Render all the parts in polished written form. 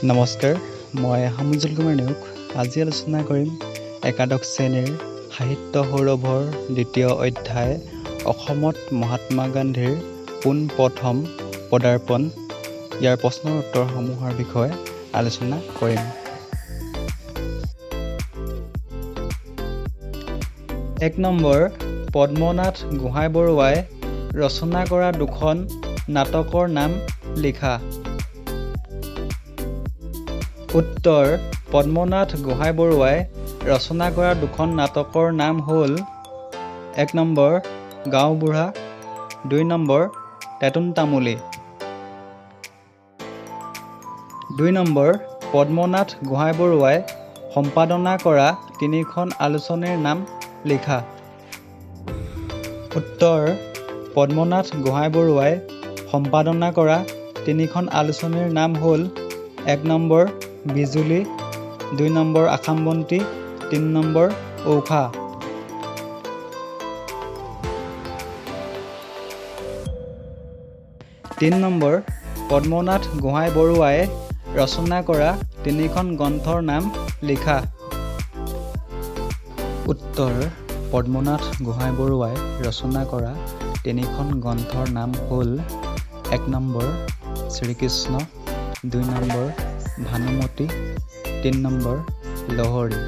নমস্কাৰ, মই হামিজুল কুমাৰ নেওগ। আজি আলোচনা কৰিম একাদশ শ্ৰেণীৰ সাহিত্য সৌৰভৰ দ্বিতীয় অধ্যায় অসমত মহাত্মা গান্ধীৰ পোনপ্ৰথম পদাৰ্পণ ইয়াৰ প্ৰশ্নৰ উত্তৰসমূহৰ বিষয়ে আলোচনা কৰিম। ১ নম্বৰ, পদ্মনাথ গোহাঁইবৰুৱাই ৰচনা কৰা দুখন নাটকৰ নাম লিখা। উত্তৰ: পদ্মনাথ গোহাঁইবৰুৱাই ৰচনা কৰা দুখন নাটকৰ নাম হ'ল ১ নম্বৰ গাঁওবুঢ়া, ২ নম্বৰ তেতোন তামুলী। ২ নম্বৰ, পদ্মনাথ গোহাঁইবৰুৱাই সম্পাদনা কৰা তিনিখন আলোচনীৰ নাম লিখা। উত্তৰ: পদ্মনাথ গোহাঁইবৰুৱাই সম্পাদনা কৰা তিনিখন আলোচনীৰ নাম হ'ল ১ নম্বৰ বিজুলী, ২ নম্বৰ আসামবন্তি, ৩ নম্বৰ ঔষা। ৩ নম্বৰ, পদ্মনাথ গোহাঁইবৰুৱাই ৰচনা কৰা তিনিখন গ্ৰন্থৰ নাম লিখা। উত্তৰ: পদ্মনাথ গোহাঁইবৰুৱাই ৰচনা কৰা তিনিখন গ্ৰন্থৰ নাম হ'ল ১ নম্বৰ শ্ৰীকৃষ্ণ, ২ নম্বৰ ভানুমতী, ৩ নম্বৰ লহৰী।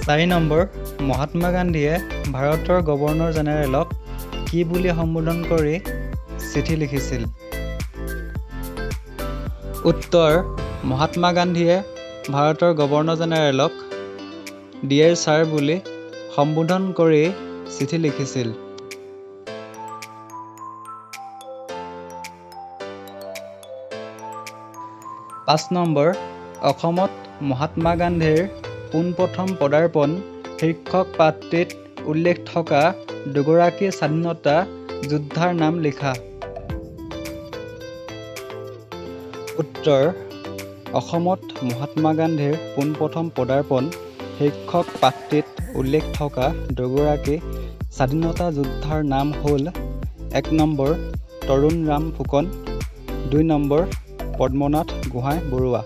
৪ নম্বৰ, মহাত্মা গান্ধীয়ে ভাৰতৰ গভৰ্ণৰ জেনেৰেলক কি বুলি সম্বোধন কৰি চিঠি লিখিছিল? উত্তৰ: মহাত্মা গান্ধীয়ে ভাৰতৰ গভৰ্ণৰ জেনেৰেলক ডিয়েৰ ছাৰ বুলি সম্বোধন কৰি চিঠি লিখিছিল। ৫ নম্বৰ, অসমত মহাত্মা গান্ধীৰ পোনপ্ৰথম পদাৰ্পণ শীৰ্ষক পাঠটিত উল্লেখ থকা দুগৰাকী স্বাধীনতা যোদ্ধাৰ নাম লিখা। উত্তৰ: অসমত মহাত্মা গান্ধীৰ পোনপ্ৰথম পদাৰ্পণ শীৰ্ষক পাঠটিত উল্লেখ থকা দুগৰাকী স্বাধীনতা যোদ্ধাৰ নাম হ'ল ১ নম্বৰ তৰুণৰাম ফুকন, ২ নম্বৰ পদ্মনাথ গোহাঁইবৰুৱা।